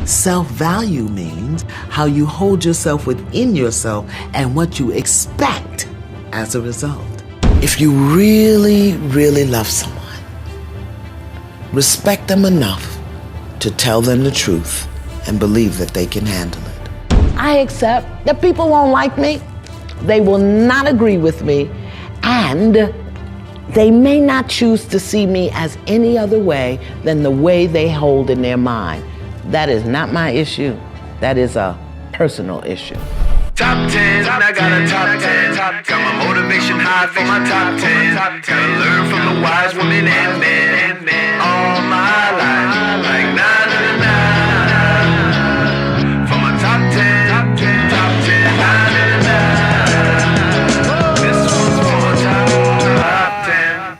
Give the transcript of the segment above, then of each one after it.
Self-value means how you hold yourself within yourself and what you expect as a result. If you really, really love someone, respect them enough to tell them the truth and believe that they can handle it. I accept that people won't like me, they will not agree with me, and they may not choose to see me as any other way than the way they hold in their mind. That is not my issue. That is a personal issue. Top 10, I got a top 10. Got my motivation high for my top 10. Gotta learn from the wise women and men. All my life, like 9 and 9. For my top 10, top 10, 9 and 9. This one's for my top 10.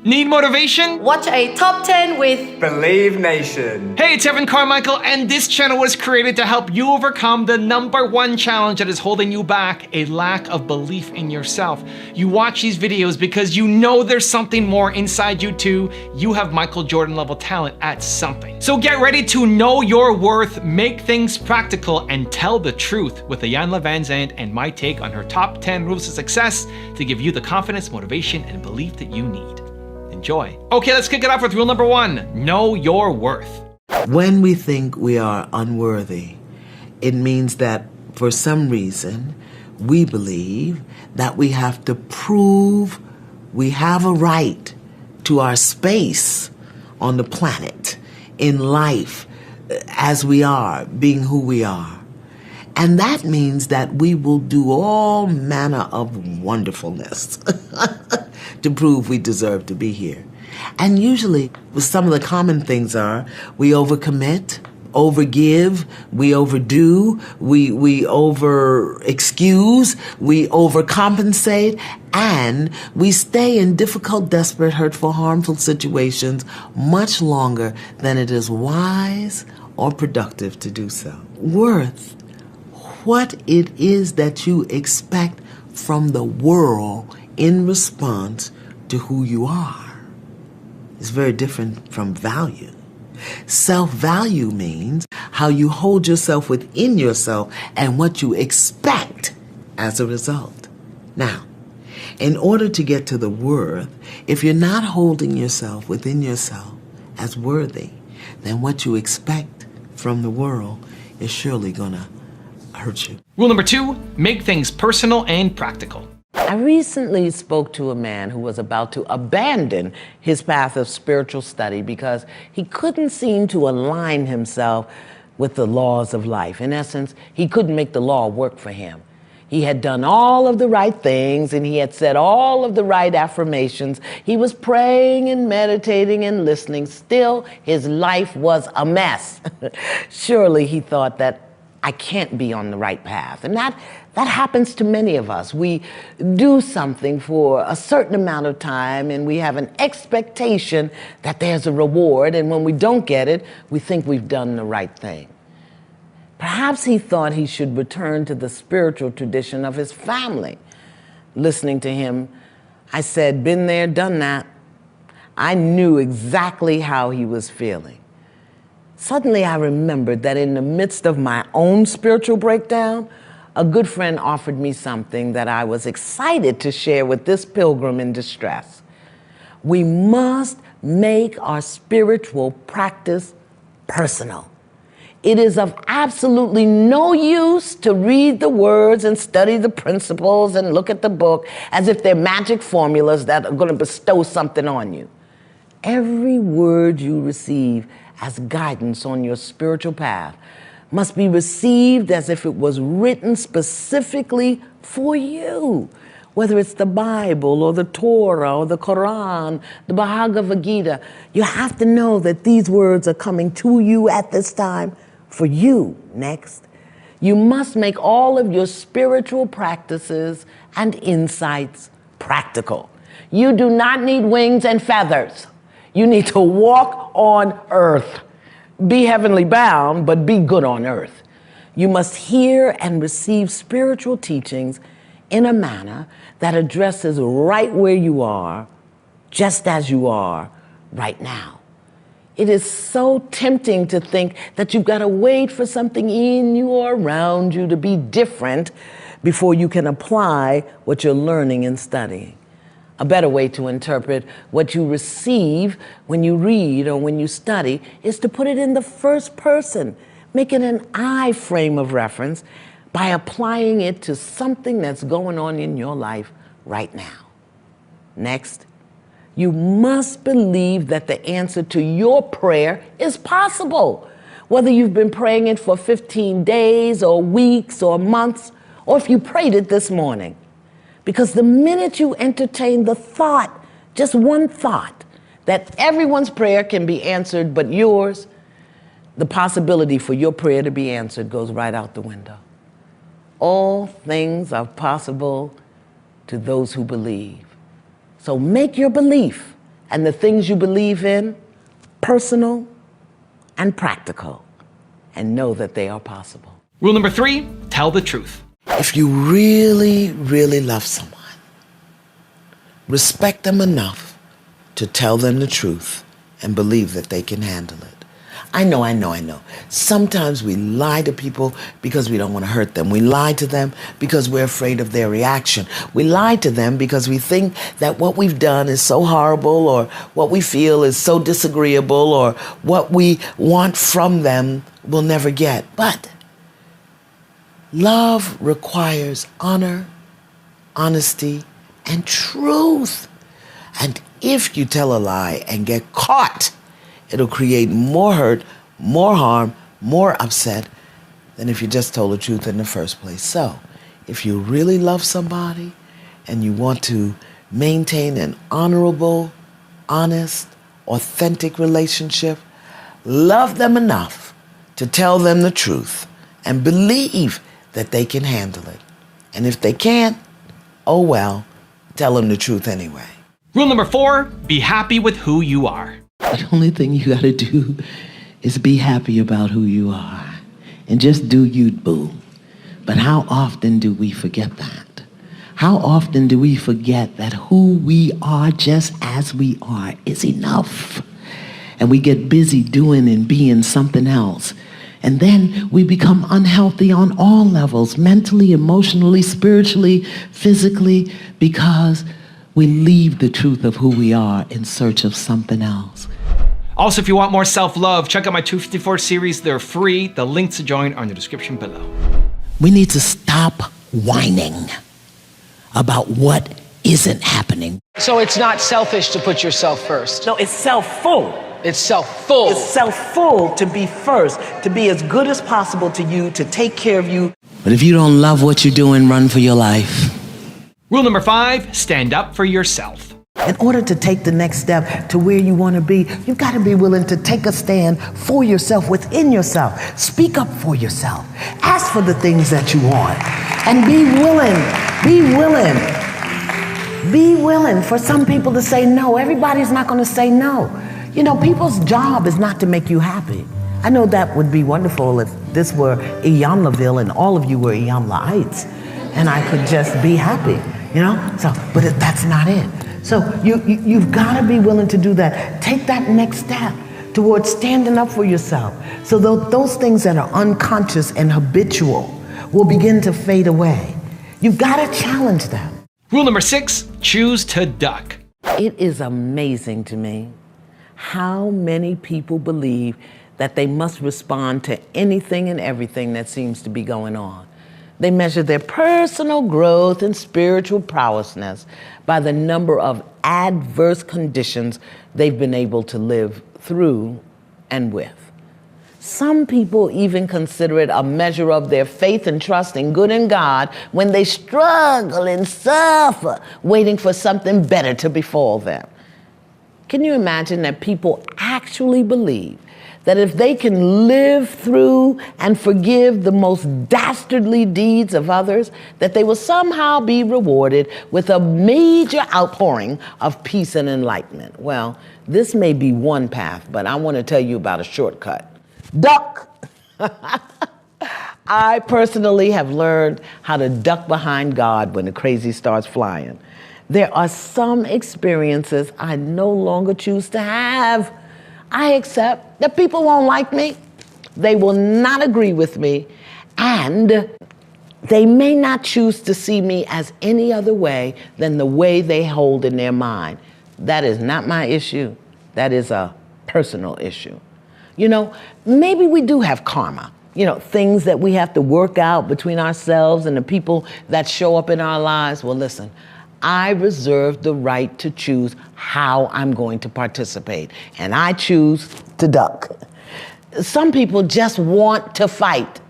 Need motivation? Watch a top 10 with Believe Nation. Hey, it's Evan Carmichael, and this channel was created to help you overcome the #1 challenge that is holding you back, a lack of belief in yourself. You watch these videos because you know there's something more inside you too. You have Michael Jordan level talent at something. So get ready to know your worth, make things practical, and tell the truth with Iyanla Vanzant and my take on her top 10 rules of success to give you the confidence, motivation, and belief that you need. Enjoy. Okay, let's kick it off with rule number 1. Know your worth. When we think we are unworthy, it means that for some reason we believe that we have to prove we have a right to our space on the planet, in life, as we are, being who we are. And that means that we will do all manner of wonderfulness to prove we deserve to be here. And usually, some of the common things are we overcommit, overgive, we overdo, we over-excuse, we overcompensate, and we stay in difficult, desperate, hurtful, harmful situations much longer than it is wise or productive to do so. Worth. What it is that you expect from the world in response to who you are is very different from value. Self-value means how you hold yourself within yourself and what you expect as a result. Now, in order to get to the worth, if you're not holding yourself within yourself as worthy, then what you expect from the world is surely gonna hurt you. Rule number 2, make things personal and practical. I recently spoke to a man who was about to abandon his path of spiritual study because he couldn't seem to align himself with the laws of life. In essence, he couldn't make the law work for him. He had done all of the right things and he had said all of the right affirmations. He was praying and meditating and listening. Still, his life was a mess. Surely he thought that I can't be on the right path. And that happens to many of us. We do something for a certain amount of time and we have an expectation that there's a reward, and when we don't get it, we think we've done the right thing. Perhaps he thought he should return to the spiritual tradition of his family. Listening to him, I said, been there, done that. I knew exactly how he was feeling. Suddenly I remembered that in the midst of my own spiritual breakdown, a good friend offered me something that I was excited to share with this pilgrim in distress. We must make our spiritual practice personal. It is of absolutely no use to read the words and study the principles and look at the book as if they're magic formulas that are going to bestow something on you. Every word you receive as guidance on your spiritual path must be received as if it was written specifically for you. Whether it's the Bible or the Torah or the Quran, the Bhagavad Gita, you have to know that these words are coming to you at this time for you next. You must make all of your spiritual practices and insights practical. You do not need wings and feathers. You need to walk on earth. Be heavenly bound, but be good on earth. You must hear and receive spiritual teachings in a manner that addresses right where you are, just as you are right now. It is so tempting to think that you've got to wait for something in you or around you to be different before you can apply what you're learning and studying. A better way to interpret what you receive when you read or when you study is to put it in the first person, make it an I frame of reference by applying it to something that's going on in your life right now. Next, you must believe that the answer to your prayer is possible, whether you've been praying it for 15 days or weeks or months, or if you prayed it this morning. Because the minute you entertain the thought, just one thought, that everyone's prayer can be answered but yours, the possibility for your prayer to be answered goes right out the window. All things are possible to those who believe. So make your belief and the things you believe in personal and practical, and know that they are possible. Rule number 3, tell the truth. If you really, really love someone, respect them enough to tell them the truth and believe that they can handle it. I know. Sometimes we lie to people because we don't want to hurt them. We lie to them because we're afraid of their reaction. We lie to them because we think that what we've done is so horrible, or what we feel is so disagreeable, or what we want from them we'll never get. But love requires honor, honesty, and truth. And if you tell a lie and get caught, it'll create more hurt, more harm, more upset than if you just told the truth in the first place. So, if you really love somebody and you want to maintain an honorable, honest, authentic relationship, love them enough to tell them the truth and believe that they can handle it. And if they can't, oh well, tell them the truth anyway. Rule number 4, be happy with who you are. The only thing you gotta do is be happy about who you are. And just do you, boo. But how often do we forget that? How often do we forget that who we are just as we are is enough? And we get busy doing and being something else. And then we become unhealthy on all levels, mentally, emotionally, spiritually, physically, because we leave the truth of who we are in search of something else. Also, if you want more self-love, check out my 254 series. They're free. The links to join are in the description below. We need to stop whining about what isn't happening. So it's not selfish to put yourself first. No, it's self-full. It's self-full. It's self-full to be first, to be as good as possible to you, to take care of you. But if you don't love what you're doing, run for your life. Rule number 5, stand up for yourself. In order to take the next step to where you want to be, you've got to be willing to take a stand for yourself, within yourself. Speak up for yourself. Ask for the things that you want. And be willing. Be willing for some people to say no. Everybody's not going to say no. You know, people's job is not to make you happy. I know that would be wonderful if this were Iyanlaville and all of you were Iyanlaites, and I could just be happy, you know? So, but that's not it. So you've got to be willing to do that. Take that next step towards standing up for yourself. So those things that are unconscious and habitual will begin to fade away. You've got to challenge them. Rule number 6, choose to duck. It is amazing to me how many people believe that they must respond to anything and everything that seems to be going on. They measure their personal growth and spiritual prowessness by the number of adverse conditions they've been able to live through and with. Some people even consider it a measure of their faith and trust in good and God when they struggle and suffer, waiting for something better to befall them. Can you imagine that people actually believe that if they can live through and forgive the most dastardly deeds of others, that they will somehow be rewarded with a major outpouring of peace and enlightenment? Well, this may be one path, but I want to tell you about a shortcut. Duck! I personally have learned how to duck behind God when the crazy starts flying. There are some experiences I no longer choose to have. I accept that people won't like me, they will not agree with me, and they may not choose to see me as any other way than the way they hold in their mind. That is not my issue. That is a personal issue. You know, maybe we do have karma. You know, things that we have to work out between ourselves and the people that show up in our lives. Well, listen, I reserve the right to choose how I'm going to participate, and I choose to duck. Some people just want to fight.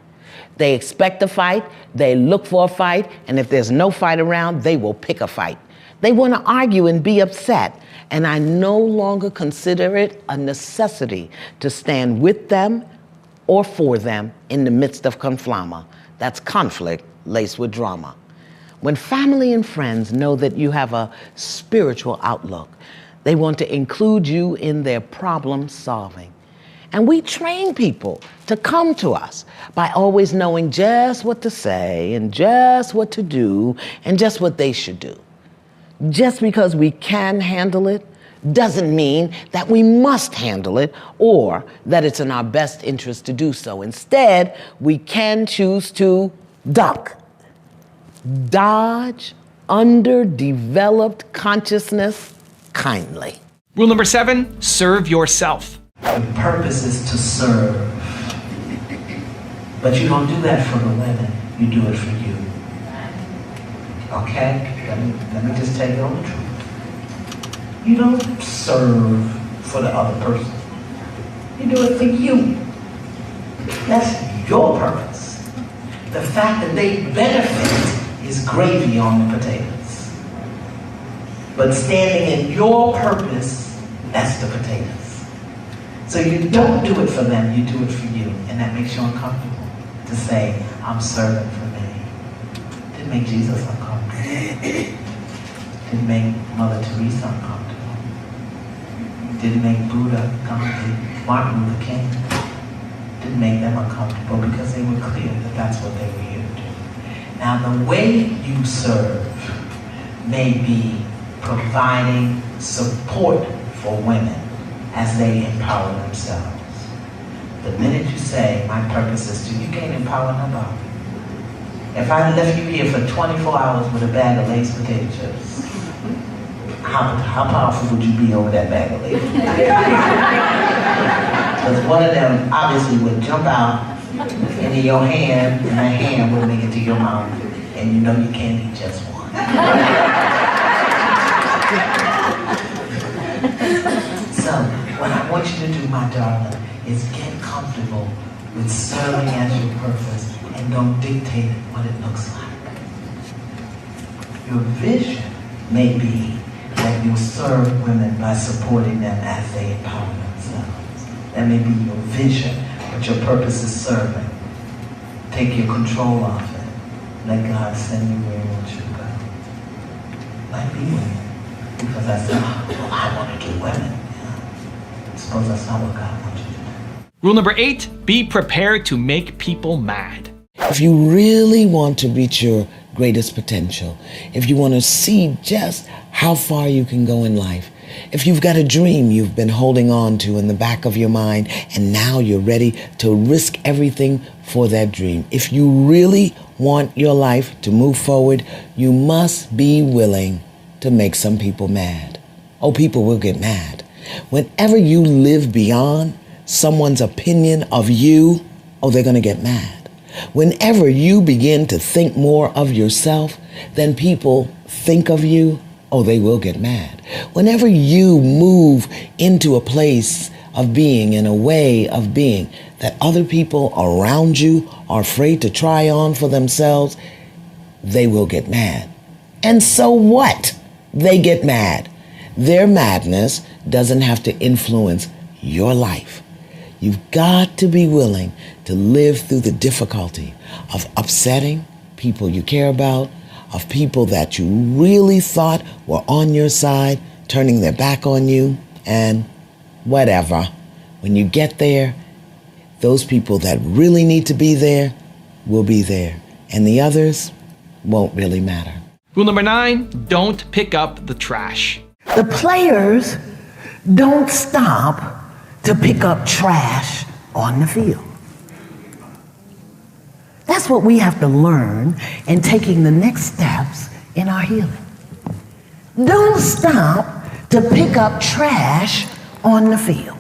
They expect a fight, they look for a fight, and if there's no fight around, they will pick a fight. They want to argue and be upset, and I no longer consider it a necessity to stand with them or for them in the midst of conflama. That's conflict laced with drama. When family and friends know that you have a spiritual outlook, they want to include you in their problem solving. And we train people to come to us by always knowing just what to say and just what to do and just what they should do. Just because we can handle it doesn't mean that we must handle it or that it's in our best interest to do so. Instead, we can choose to duck, dodge underdeveloped consciousness kindly. Rule number 7, serve yourself. The purpose is to serve. But you don't do that for the women, you do it for you. Okay? Let me just tell you all the truth. You don't serve for the other person. You do it for you. That's your purpose. The fact that they benefit is gravy on the potatoes. But standing in your purpose, that's the potatoes. So you don't do it for them, you do it for you. And that makes you uncomfortable to say, I'm serving for me. Didn't make Jesus uncomfortable. Didn't make Mother Teresa uncomfortable. Didn't make Buddha, Gandhi, Martin Luther King. Didn't make them uncomfortable because they were clear that that's what they were here to do. Now the way you serve may be providing support for women as they empower themselves. The minute you say, my purpose is to, you can't empower nobody. If I left you here for 24 hours with a bag of Lay's potato chips, how powerful would you be over that bag of Lay's? Because one of them obviously would jump out into your hand, and that hand would make it to your mouth, and you know you can't eat just one. So, what I want you to do, my darling, is get comfortable with serving as your purpose and don't dictate what it looks like. Your vision may be that you'll serve women by supporting them as they empower themselves. That may be your vision, but your purpose is serving. Take your control off it. Let God send you where He wants you to go. Might be women, because I said, well, I want to do women. Suppose that's not what God wants you to do. Rule number 8, be prepared to make people mad. If you really want to reach your greatest potential, if you want to see just how far you can go in life, if you've got a dream you've been holding on to in the back of your mind and now you're ready to risk everything for that dream, if you really want your life to move forward, you must be willing to make some people mad. Oh, people will get mad. Whenever you live beyond someone's opinion of you, oh, they're going to get mad. Whenever you begin to think more of yourself than people think of you, oh, they will get mad. Whenever you move into a place of being, in a way of being that other people around you are afraid to try on for themselves, they will get mad. And so what? They get mad. Their madness doesn't have to influence your life. You've got to be willing to live through the difficulty of upsetting people you care about, of people that you really thought were on your side, turning their back on you, and whatever. When you get there, those people that really need to be there will be there, and the others won't really matter. Rule number 9, don't pick up the trash. The players don't stop to pick up trash on the field. That's what we have to learn in taking the next steps in our healing. Don't stop to pick up trash on the field.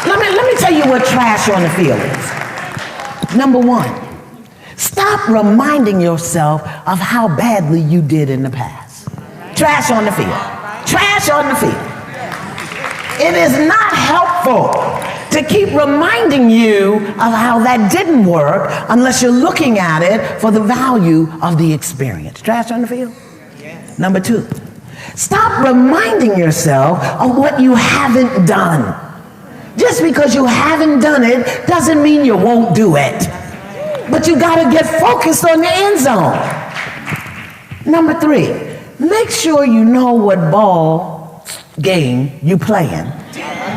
Let me tell you what trash on the field is. Number one, stop reminding yourself of how badly you did in the past. Trash on the field. Trash on the field. It is not helpful to keep reminding you of how that didn't work unless you're looking at it for the value of the experience. Trash on the field? Yes. Number two, stop reminding yourself of what you haven't done. Just because you haven't done it doesn't mean you won't do it. But you gotta get focused on the end zone. Number three, make sure you know what ball game you playing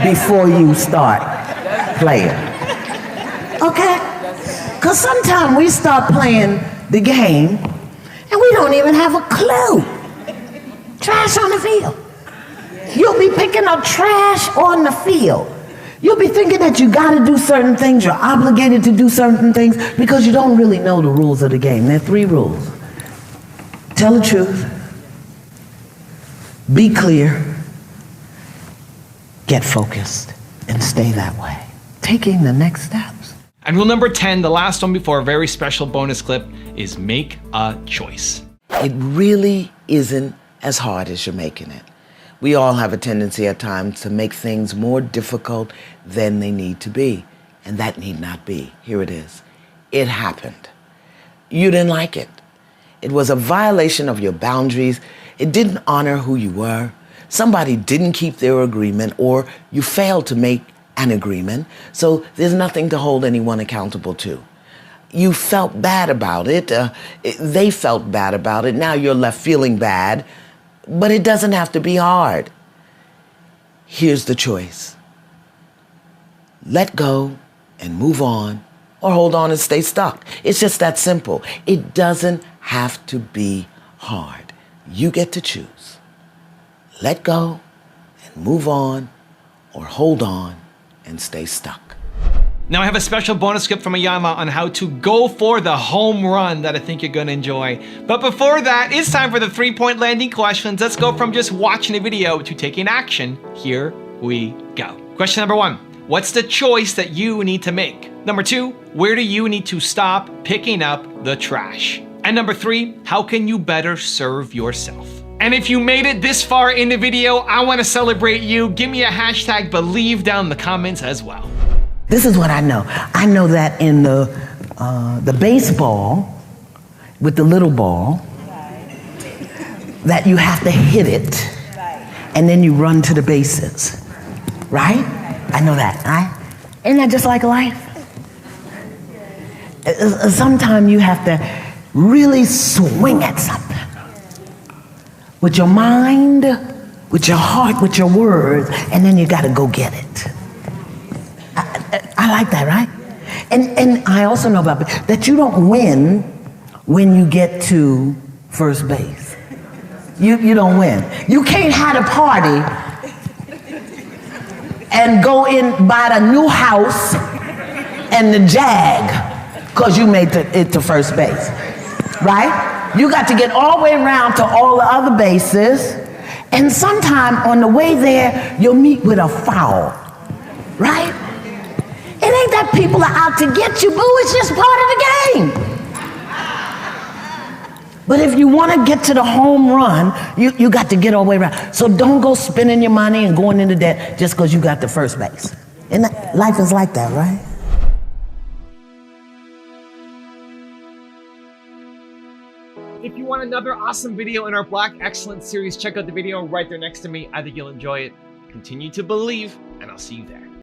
before you start playing. Okay? Because sometimes we start playing the game and we don't even have a clue. Trash on the field. You'll be picking up trash on the field. You'll be thinking that you gotta do certain things, you're obligated to do certain things because you don't really know the rules of the game. There are 3 rules. Tell the truth, be clear, get focused, and stay that way. Taking the next steps. And rule number 10, the last one before a very special bonus clip, is make a choice. It really isn't as hard as you're making it. We all have a tendency at times to make things more difficult than they need to be. And that need not be. Here it is. It happened. You didn't like it. It was a violation of your boundaries. It didn't honor who you were. Somebody didn't keep their agreement, or you failed to make an agreement. So there's nothing to hold anyone accountable to. You felt bad about it. They felt bad about it. Now you're left feeling bad. But it doesn't have to be hard. Here's the choice. Let go and move on, or hold on and stay stuck. It's just that simple. It doesn't have to be hard. You get to choose. Let go and move on, or hold on and stay stuck. Now I have a special bonus clip from Iyanla on how to go for the home run that I think you're gonna enjoy. But before that, it's time for the 3-point landing questions. Let's go from just watching a video to taking action. Here we go. Question number 1, what's the choice that you need to make? Number 2, where do you need to stop picking up the trash? And number 3, how can you better serve yourself? And if you made it this far in the video, I wanna celebrate you. Give me a hashtag believe down in the comments as well. This is what I know. I know that in the baseball, with the little ball, that you have to hit it, and then you run to the bases, right? I know that, right? Isn't that just like life? Sometimes you have to really swing at something with your mind, with your heart, with your words, and then you gotta go get it. I like that, right? And I also know about that you don't win when you get to first base. You don't win. You can't have a party and go in, buy a new house and the Jag because you made it to first base, right? You got to get all the way around to all the other bases, and sometime on the way there, you'll meet with a foul, right? It ain't that people are out to get you, boo. It's just part of the game. But if you want to get to the home run, you got to get all the way around. So don't go spending your money and going into debt just because you got the first base. And life is like that, right? If you want another awesome video in our Black Excellence series, check out the video right there next to me. I think you'll enjoy it. Continue to believe, and I'll see you there.